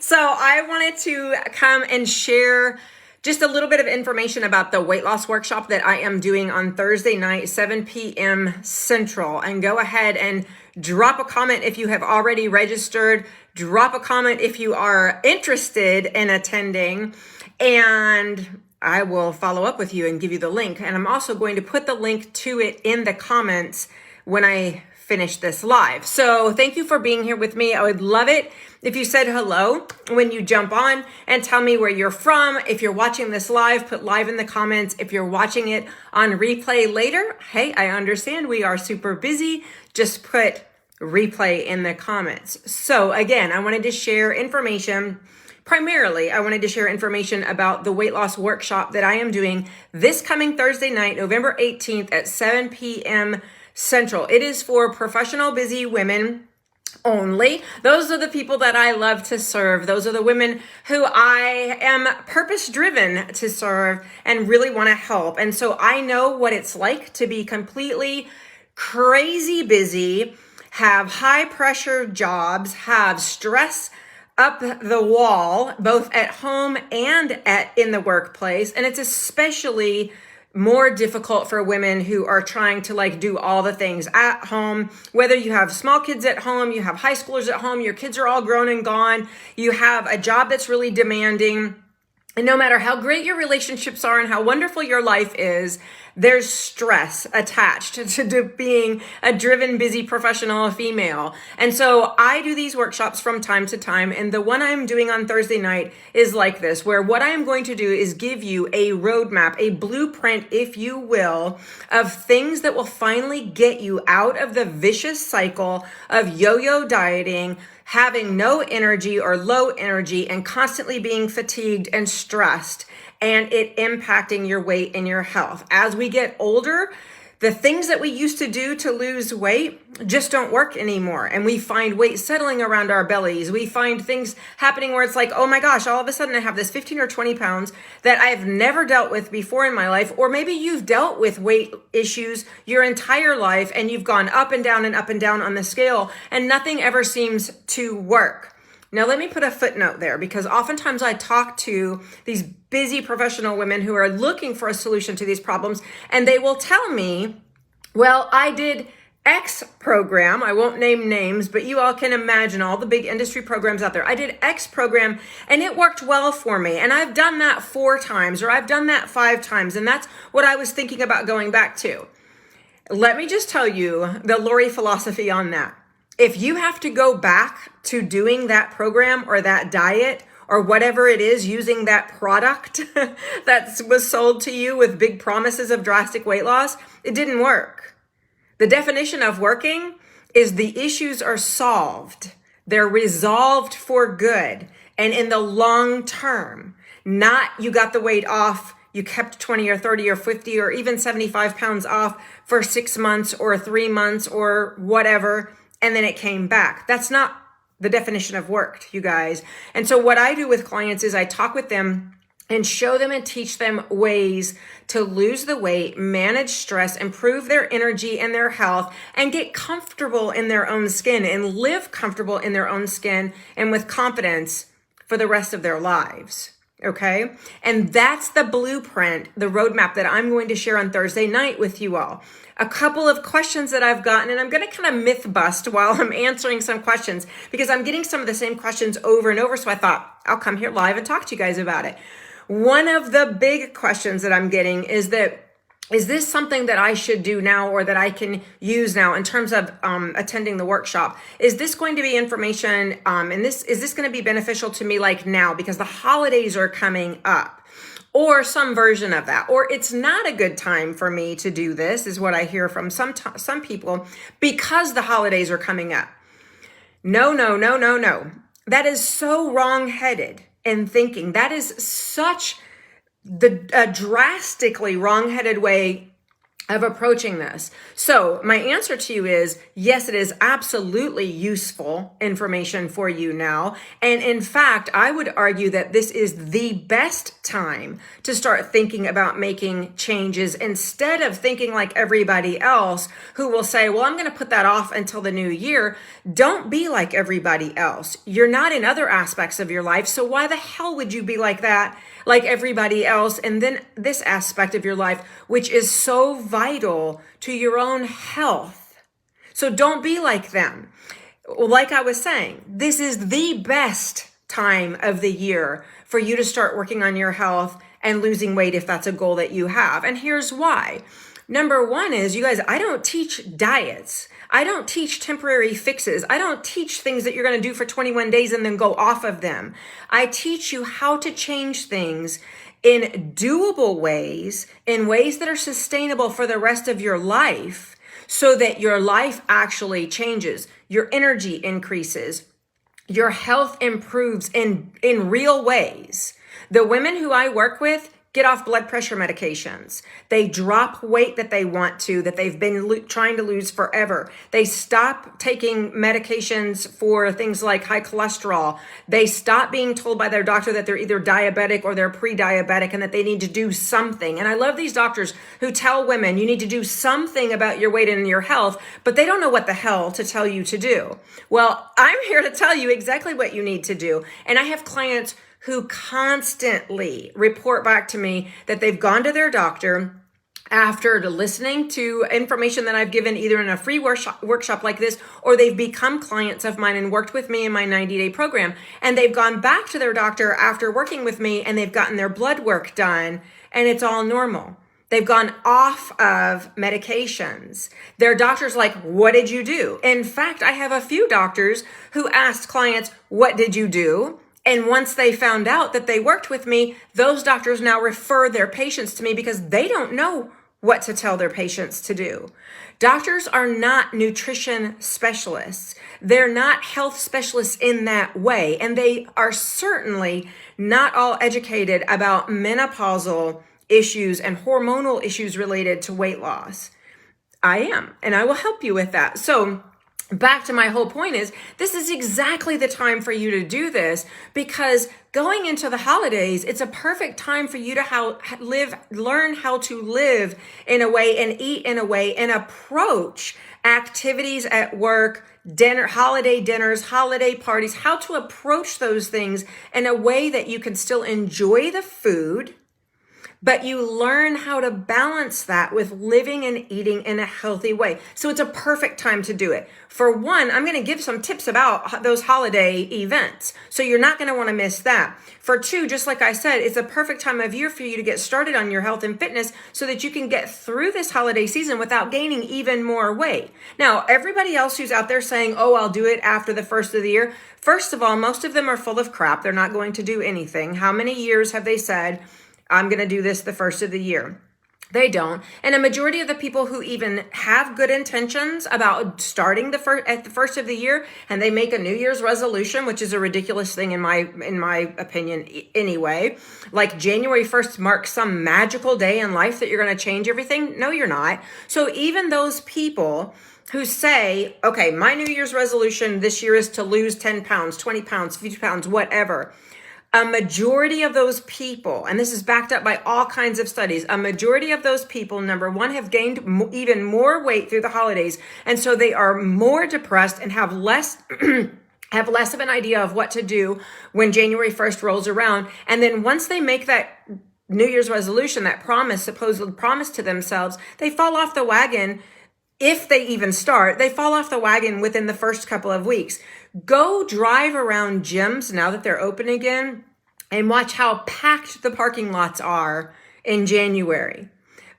So I wanted to come and share just a little bit of information about the weight loss workshop that I am doing on Thursday night, 7 p.m. Central. And go ahead and drop a comment if you have already registered. Drop a comment if you are interested in attending. And I will follow up with you and give you the link. And I'm also going to put the link to it in the comments when I finish this live. So thank you for being here with me. I would love it if you said hello when you jump on and tell me where you're from. If you're watching this live, put live in the comments. If you're watching it on replay later, hey, I understand we are super busy. Just put replay in the comments. So again, I wanted to share information. Primarily, I wanted to share information about the weight loss workshop that I am doing this coming Thursday night, November 18th at 7 p.m. Central. It is for professional busy women only. Those are the people that I love to serve. Those are the women who I am purpose driven to serve and really want to help. And so I know what it's like to be completely crazy busy, have high pressure jobs, have stress up the wall, both at home and in the workplace. And it's especially more difficult for women who are trying to do all the things at home, whether you have small kids at home, you have high schoolers at home, your kids are all grown and gone, you have a job that's really demanding. And no matter how great your relationships are and how wonderful your life is, there's stress attached to being a driven, busy professional female. And so I do these workshops from time to time. And the one I'm doing on Thursday night is like this, where what I am going to do is give you a roadmap, a blueprint, if you will, of things that will finally get you out of the vicious cycle of yo-yo dieting, having no energy or low energy, and constantly being fatigued and stressed, and it impacting your weight and your health. As we get older, the things that we used to do to lose weight just don't work anymore. And we find weight settling around our bellies. We find things happening where it's like, oh my gosh, all of a sudden I have this 15 or 20 pounds that I've never dealt with before in my life. Or maybe you've dealt with weight issues your entire life and you've gone up and down on the scale and nothing ever seems to work. Now, let me put a footnote there, because oftentimes I talk to these busy professional women who are looking for a solution to these problems, and they will tell me, well, I did X program. I won't name names, but you all can imagine all the big industry programs out there. I did X program and it worked well for me. And I've done that 4 times, or I've done that 5 times. And that's what I was thinking about going back to. Let me just tell you the Lori philosophy on that. If you have to go back to doing that program or that diet or whatever it is, using that product that was sold to you with big promises of drastic weight loss, it didn't work. The definition of working is the issues are solved. They're resolved for good and in the long term, not you got the weight off, you kept 20 or 30 or 50 or even 75 pounds off for 6 months or 3 months or whatever, and then it came back. That's not the definition of worked, you guys. And so what I do with clients is I talk with them and show them and teach them ways to lose the weight, manage stress, improve their energy and their health, and get comfortable in their own skin and live comfortable in their own skin and with confidence for the rest of their lives. Okay? And that's the blueprint, the roadmap that I'm going to share on Thursday night with you all. A couple of questions that I've gotten, and I'm going to kind of myth bust while I'm answering some questions because I'm getting some of the same questions over and over. So I thought I'll come here live and talk to you guys about it. One of the big questions that I'm getting is this something that I should do now or that I can use now in terms of attending the workshop? Is this going to be information and is this going to be beneficial to me now because the holidays are coming up? Or some version of that, or it's not a good time for me to do this, is what I hear from some people because the holidays are coming up. No. That is so wrong-headed in thinking. That is such a drastically wrong-headed way of approaching this. So my answer to you is yes, it is absolutely useful information for you now. And in fact, I would argue that this is the best time to start thinking about making changes instead of thinking like everybody else who will say, well, I'm going to put that off until the new year. Don't be like everybody else. You're not in other aspects of your life. So why the hell would you be like that? Like everybody else, and then this aspect of your life, which is so vital to your own health. So don't be like them. Like I was saying, this is the best time of the year for you to start working on your health and losing weight if that's a goal that you have. And here's why. Number one is, you guys, I don't teach diets. I don't teach temporary fixes. I don't teach things that you're going to do for 21 days and then go off of them. I teach you how to change things in doable ways, in ways that are sustainable for the rest of your life, so that your life actually changes. Your energy increases. Your health improves in real ways. The women who I work with get off blood pressure medications. They drop weight that they want to, that they've been trying to lose forever. They stop taking medications for things like high cholesterol. They stop being told by their doctor that they're either diabetic or they're pre-diabetic and that they need to do something. And I love these doctors who tell women you need to do something about your weight and your health, but they don't know what the hell to tell you to do. Well, I'm here to tell you exactly what you need to do. And I have clients who constantly report back to me that they've gone to their doctor after listening to information that I've given either in a free workshop like this, or they've become clients of mine and worked with me in my 90-day program. And they've gone back to their doctor after working with me and they've gotten their blood work done and it's all normal. They've gone off of medications. Their doctor's like, what did you do? In fact, I have a few doctors who asked clients, what did you do? And once they found out that they worked with me, those doctors now refer their patients to me because they don't know what to tell their patients to do. Doctors are not nutrition specialists. They're not health specialists in that way. And they are certainly not all educated about menopausal issues and hormonal issues related to weight loss. I am, and I will help you with that. So back to my whole point is, this is exactly the time for you to do this, because going into the holidays, it's a perfect time for you to learn how to live in a way and eat in a way and approach activities at work, holiday dinners, holiday parties, how to approach those things in a way that you can still enjoy the food, but you learn how to balance that with living and eating in a healthy way. So it's a perfect time to do it. For one, I'm going to give some tips about those holiday events. So you're not going to want to miss that. For two, just like I said, it's a perfect time of year for you to get started on your health and fitness so that you can get through this holiday season without gaining even more weight. Now, everybody else who's out there saying, oh, I'll do it after the first of the year. First of all, most of them are full of crap. They're not going to do anything. How many years have they said, I'm going to do this the first of the year? They don't. And a majority of the people who even have good intentions about starting at the first of the year, and they make a New Year's resolution, which is a ridiculous thing in my opinion anyway. Like January 1st marks some magical day in life that you're going to change everything. No, you're not. So even those people who say, okay, my New Year's resolution this year is to lose 10 pounds, 20 pounds, 50 pounds, whatever. A majority of those people, and this is backed up by all kinds of studies, a majority of those people, number one, have gained even more weight through the holidays. And so they are more depressed and have less of an idea of what to do when January 1st rolls around. And then once they make that New Year's resolution, that supposed promise to themselves, they fall off the wagon. If they even start, they fall off the wagon within the first couple of weeks. Go drive around gyms now that they're open again and watch how packed the parking lots are in January.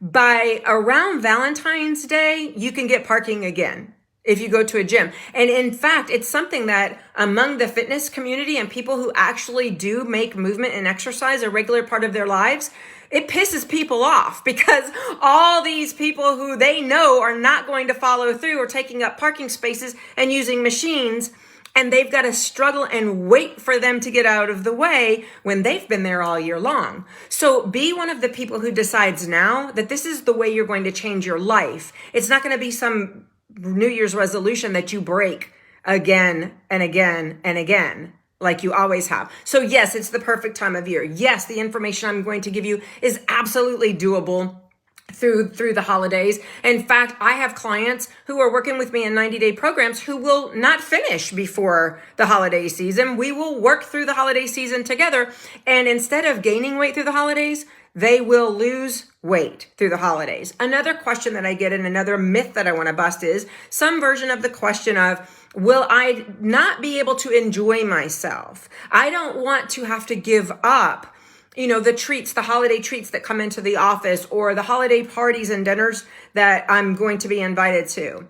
By around Valentine's Day, you can get parking again if you go to a gym. And in fact, it's something that among the fitness community and people who actually do make movement and exercise a regular part of their lives, it pisses people off because all these people who they know are not going to follow through are taking up parking spaces and using machines. and they've got to struggle and wait for them to get out of the way when they've been there all year long. So be one of the people who decides now that this is the way you're going to change your life. It's not going to be some New Year's resolution that you break again and again and again, like you always have. So yes, it's the perfect time of year. Yes, the information I'm going to give you is absolutely doable through the holidays. In fact, I have clients who are working with me in 90-day programs who will not finish before the holiday season. We will work through the holiday season together. And instead of gaining weight through the holidays, they will lose weight through the holidays. Another question that I get, and another myth that I want to bust, is some version of the question of, will I not be able to enjoy myself? I don't want to have to give up the treats, the holiday treats that come into the office, or the holiday parties and dinners that I'm going to be invited to.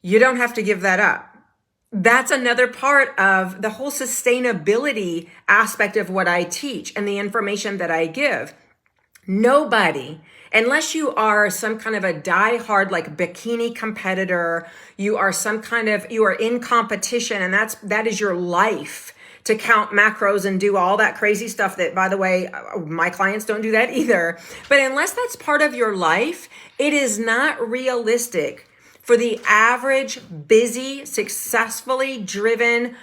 You don't have to give that up. That's another part of the whole sustainability aspect of what I teach and the information that I give. Nobody, unless you are some kind of a die-hard like bikini competitor, you are in competition, and that is your life, to count macros and do all that crazy stuff that, by the way, my clients don't do that either. But unless that's part of your life, it is not realistic for the average, busy, successfully driven,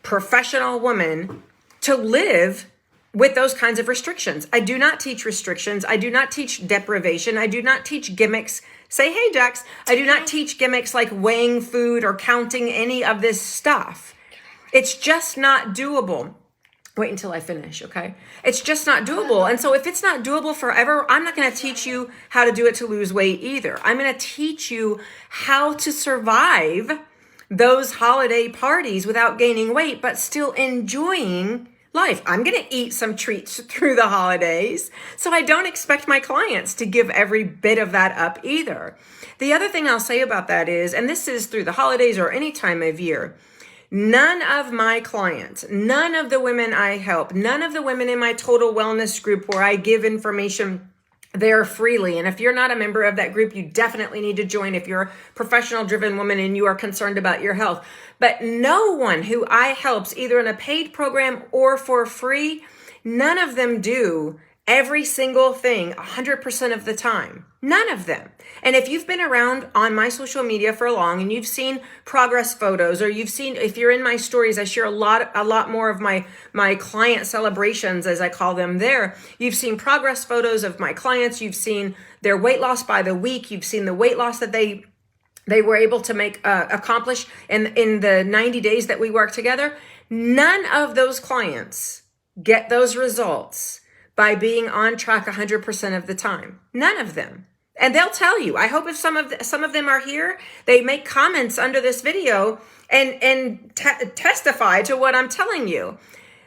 professional woman to live with those kinds of restrictions. I do not teach restrictions. I do not teach deprivation. I do not teach gimmicks. Say, hey, Dex. I do not teach gimmicks like weighing food or counting any of this stuff. It's just not doable. Wait until I finish, okay? It's just not doable. And so if it's not doable forever, I'm not going to teach you how to do it to lose weight either. I'm going to teach you how to survive those holiday parties without gaining weight, but still enjoying life. I'm going to eat some treats through the holidays, so I don't expect my clients to give every bit of that up either. The other thing I'll say about that is, and this is through the holidays or any time of year, none of my clients, none of the women I help, none of the women in my total wellness group where I give information there freely. And if you're not a member of that group, you definitely need to join if you're a professional driven woman and you are concerned about your health. But no one who I helps, either in a paid program or for free, none of them do every single thing 100% of the time. None of them. And if you've been around on my social media for long and you've seen progress photos, or you've seen, if you're in my stories, I share a lot more of my client celebrations, as I call them there. You've seen progress photos of my clients. You've seen their weight loss by the week. You've seen the weight loss that they were able to accomplish in the 90 days that we work together. None of those clients get those results by being on track 100% of the time. None of them. And they'll tell you. I hope if some of them are here, they make comments under this video and testify to what I'm telling you.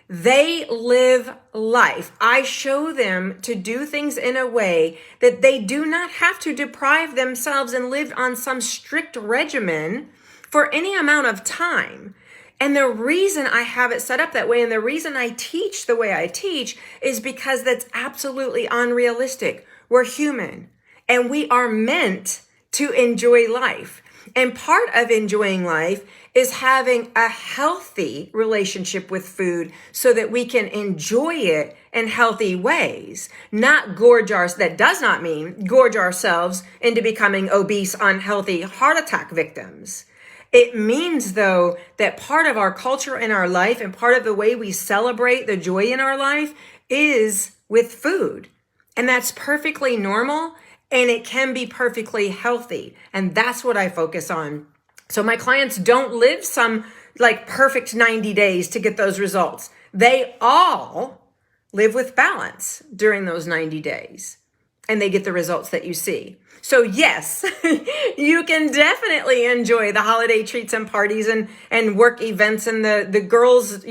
They live life. I show them to do things in a way that they do not have to deprive themselves and live on some strict regimen for any amount of time. And the reason I have it set up that way, and the reason I teach the way I teach, is because that's absolutely unrealistic. We're human, and we are meant to enjoy life. And part of enjoying life is having a healthy relationship with food so that we can enjoy it in healthy ways, not that does not mean gorge ourselves into becoming obese, unhealthy heart attack victims. It means, though, that part of our culture in our life and part of the way we celebrate the joy in our life is with food. And that's perfectly normal, and it can be perfectly healthy. And that's what I focus on. So my clients don't live some perfect 90 days to get those results. They all live with balance during those 90 days, and they get the results that you see. So yes, you can definitely enjoy the holiday treats and parties and work events and the girls,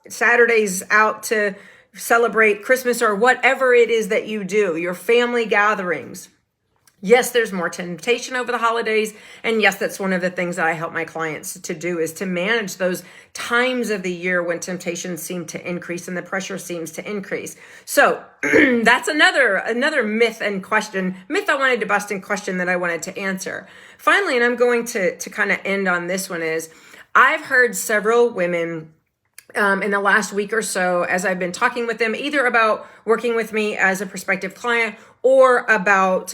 Saturdays out to celebrate Christmas or whatever it is that you do, your family gatherings. Yes, there's more temptation over the holidays. And yes, that's one of the things that I help my clients to do, is to manage those times of the year when temptations seem to increase and the pressure seems to increase. So that's another myth I wanted to bust and question that I wanted to answer. Finally, and I'm going to kind of end on this one, is I've heard several women in the last week or so, as I've been talking with them, either about working with me as a prospective client or about,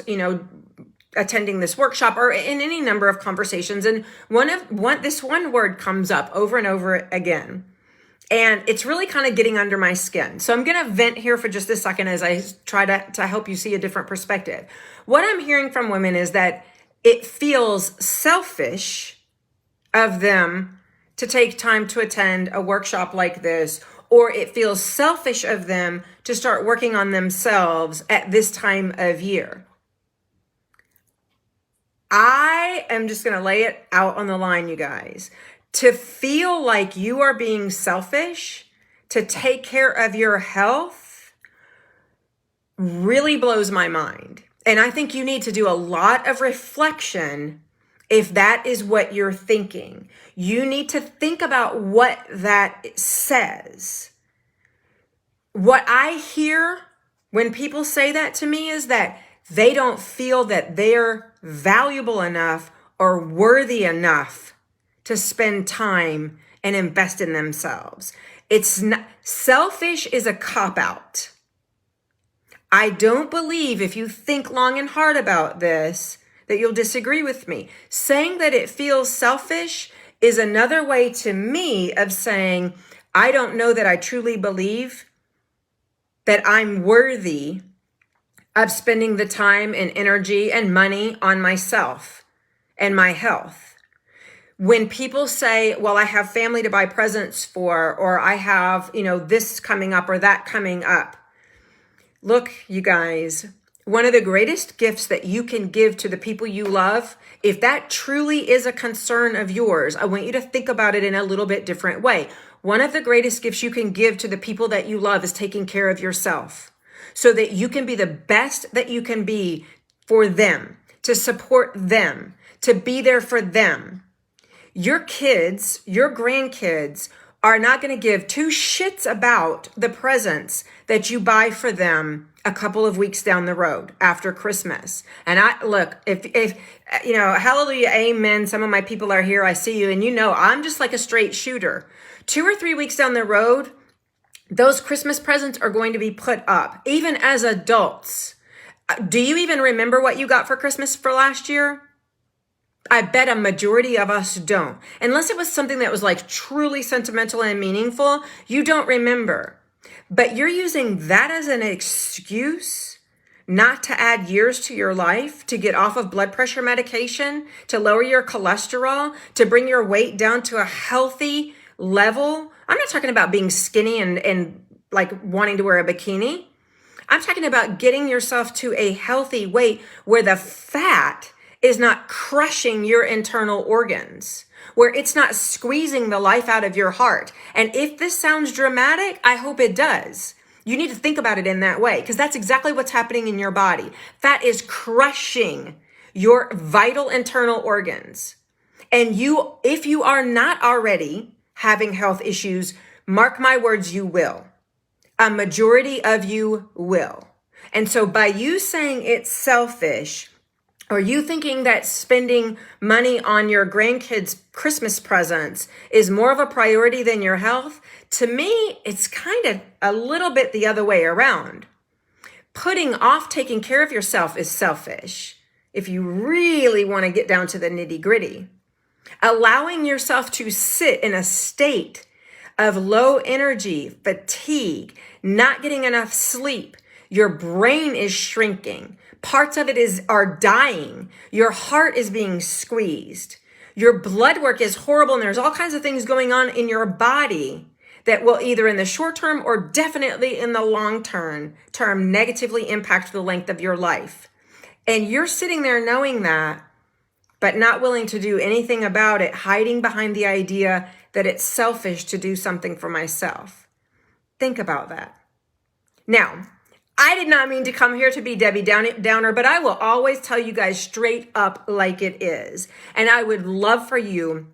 attending this workshop or in any number of conversations. And this one word comes up over and over again. And it's really kind of getting under my skin. So I'm going to vent here for just a second as I try to help you see a different perspective. What I'm hearing from women is that it feels selfish of them to take time to attend a workshop like this, or it feels selfish of them to start working on themselves at this time of year. I am just going to lay it out on the line, you guys. To feel like you are being selfish to take care of your health really blows my mind. And I think you need to do a lot of reflection if that is what you're thinking. You need to think about what that says. What I hear when people say that to me is that they don't feel that they're valuable enough or worthy enough to spend time and invest in themselves. It's not selfish is a cop-out. I don't believe, if you think long and hard about this, that you'll disagree with me. Saying that it feels selfish is another way to me of saying, I don't know that I truly believe that I'm worthy of spending the time and energy and money on myself and my health. When people say, well, I have family to buy presents for, or I have, this coming up or that coming up. Look, you guys, one of the greatest gifts that you can give to the people you love, if that truly is a concern of yours, I want you to think about it in a little bit different way. One of the greatest gifts you can give to the people that you love is taking care of yourself so that you can be the best that you can be for them, to support them, to be there for them. Your kids, your grandkids are not going to give two shits about the presents that you buy for them a couple of weeks down the road after Christmas. And if hallelujah, amen. Some of my people are here. I see you. And I'm just like a straight shooter. 2 or 3 weeks down the road, those Christmas presents are going to be put up, even as adults. Do you even remember what you got for Christmas for last year? I bet a majority of us don't. Unless it was something that was like truly sentimental and meaningful, you don't remember. But you're using that as an excuse not to add years to your life, to get off of blood pressure medication, to lower your cholesterol, to bring your weight down to a healthy level. I'm not talking about being skinny and like wanting to wear a bikini. I'm talking about getting yourself to a healthy weight where the fat is not crushing your internal organs, where it's not squeezing the life out of your heart. And if this sounds dramatic, I hope it does. You need to think about it in that way, because that's exactly what's happening in your body. Fat is crushing your vital internal organs. And if you are not already having health issues, mark my words, you will. A majority of you will. And so by you saying it's selfish, or you thinking that spending money on your grandkids' Christmas presents is more of a priority than your health, to me, it's kind of a little bit the other way around. Putting off taking care of yourself is selfish if you really want to get down to the nitty-gritty. Allowing yourself to sit in a state of low energy, fatigue, not getting enough sleep, your brain is shrinking. Parts of it are dying. Your heart is being squeezed. Your blood work is horrible, and there's all kinds of things going on in your body that will either in the short term or definitely in the long term negatively impact the length of your life. And you're sitting there knowing that, but not willing to do anything about it, hiding behind the idea that it's selfish to do something for myself. Think about that. Now, I did not mean to come here to be Debbie Downer, but I will always tell you guys straight up like it is. And I would love for you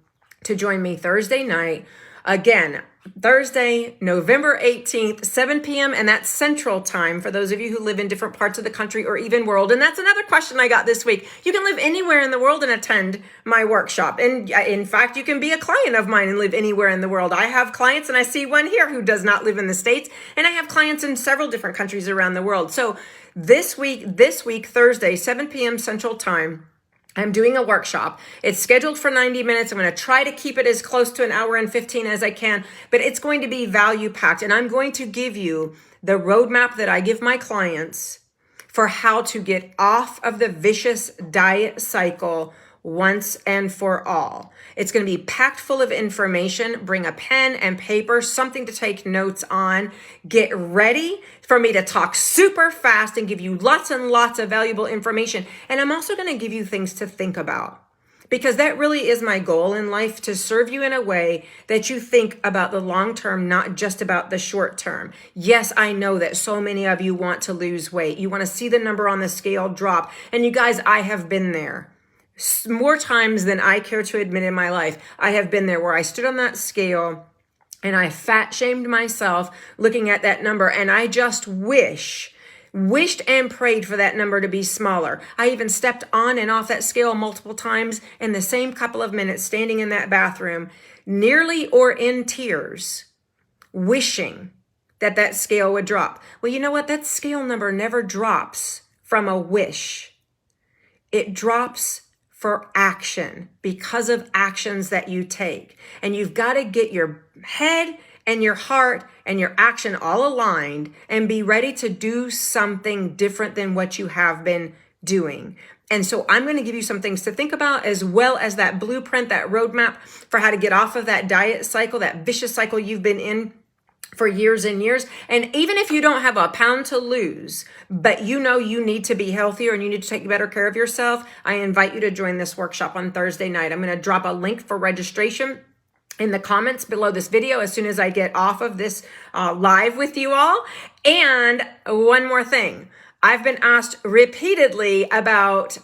to join me Thursday night. Again, Thursday, November 18th, 7 p.m. And that's Central Time for those of you who live in different parts of the country or even world. And that's another question I got this week. You can live anywhere in the world and attend my workshop. And in fact, you can be a client of mine and live anywhere in the world. I have clients, and I see one here who does not live in the States. And I have clients in several different countries around the world. So this week, Thursday, 7 p.m. Central Time, I'm doing a workshop. It's scheduled for 90 minutes. I'm going to try to keep it as close to an hour and 15 as I can, but it's going to be value packed. And I'm going to give you the roadmap that I give my clients for how to get off of the vicious diet cycle once and for all. It's going to be packed full of information. Bring a pen and paper, something to take notes on. Get ready for me to talk super fast and give you lots and lots of valuable information. And I'm also going to give you things to think about, because that really is my goal in life, to serve you in a way that you think about the long term, not just about the short term. Yes, I know that so many of you want to lose weight. You want to see the number on the scale drop. And you guys, I have been there. More times than I care to admit in my life, I have been there where I stood on that scale and I fat shamed myself looking at that number. And I just wished and prayed for that number to be smaller. I even stepped on and off that scale multiple times in the same couple of minutes, standing in that bathroom, nearly or in tears, wishing that that scale would drop. Well, you know what? That scale number never drops from a wish. It drops for action, because of actions that you take. And you've got to get your head and your heart and your action all aligned and be ready to do something different than what you have been doing. And so I'm going to give you some things to think about, as well as that blueprint, that roadmap for how to get off of that diet cycle, that vicious cycle you've been in for years and years. And even if you don't have a pound to lose, but you know you need to be healthier and you need to take better care of yourself, I invite you to join this workshop on Thursday night. I'm going to drop a link for registration in the comments below this video as soon as I get off of this live with you all. And one more thing. I've been asked repeatedly about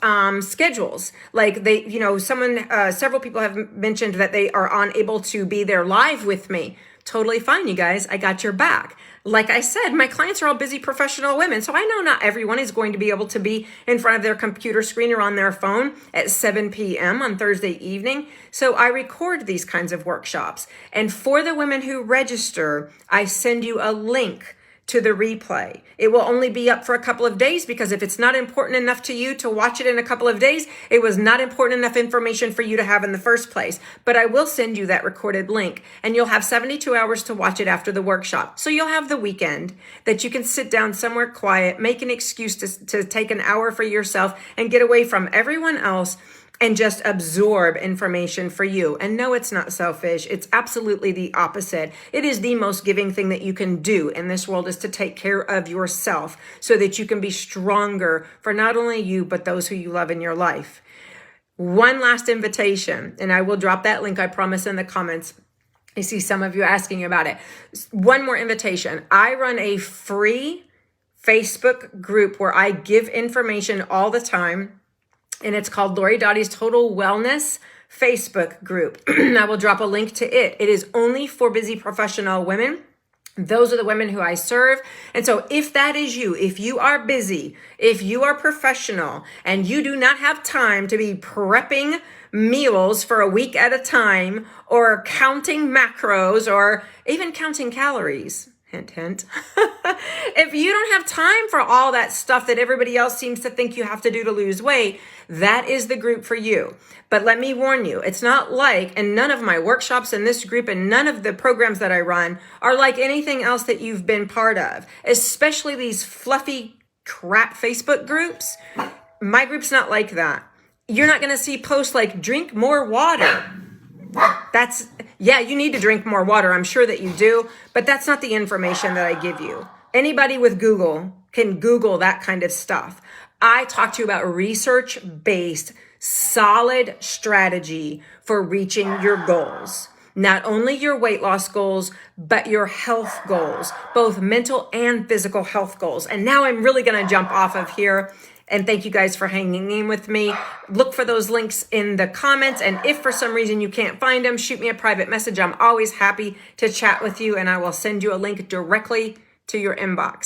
schedules. Like several people have mentioned that they are unable to be there live with me. Totally fine, you guys. I got your back. Like I said, my clients are all busy professional women. So I know not everyone is going to be able to be in front of their computer screen or on their phone at 7 p.m. on Thursday evening. So I record these kinds of workshops. And for the women who register, I send you a link to the replay. It will only be up for a couple of days, because if it's not important enough to you to watch it in a couple of days, it was not important enough information for you to have in the first place. But I will send you that recorded link, and you'll have 72 hours to watch it after the workshop. So you'll have the weekend that you can sit down somewhere quiet, make an excuse to take an hour for yourself and get away from everyone else and just absorb information for you. And no, it's not selfish. It's absolutely the opposite. It is the most giving thing that you can do in this world, is to take care of yourself so that you can be stronger for not only you, but those who you love in your life. One last invitation, and I will drop that link, I promise, in the comments. I see some of you asking about it. One more invitation. I run a free Facebook group where I give information all the time, and it's called Lori Dottie's Total Wellness Facebook group. I will drop a link to it. It is only for busy professional women. Those are the women who I serve. And so if that is you, if you are busy, if you are professional, and you do not have time to be prepping meals for a week at a time, or counting macros, or even counting calories, hint, hint. If you don't have time for all that stuff that everybody else seems to think you have to do to lose weight, that is the group for you. But let me warn you, it's not like, and none of my workshops in this group and none of the programs that I run are like anything else that you've been part of, especially these fluffy crap Facebook groups. My group's not like that. You're not going to see posts like drink more water. You need to drink more water. I'm sure that you do, but that's not the information that I give you. Anybody with Google can Google that kind of stuff. I talk to you about research-based, solid strategy for reaching your goals. not only your weight loss goals, but your health goals, both mental and physical health goals. And now I'm really going to jump off of here. And thank you guys for hanging in with me. Look for those links in the comments. And if for some reason you can't find them, shoot me a private message. I'm always happy to chat with you, and I will send you a link directly to your inbox.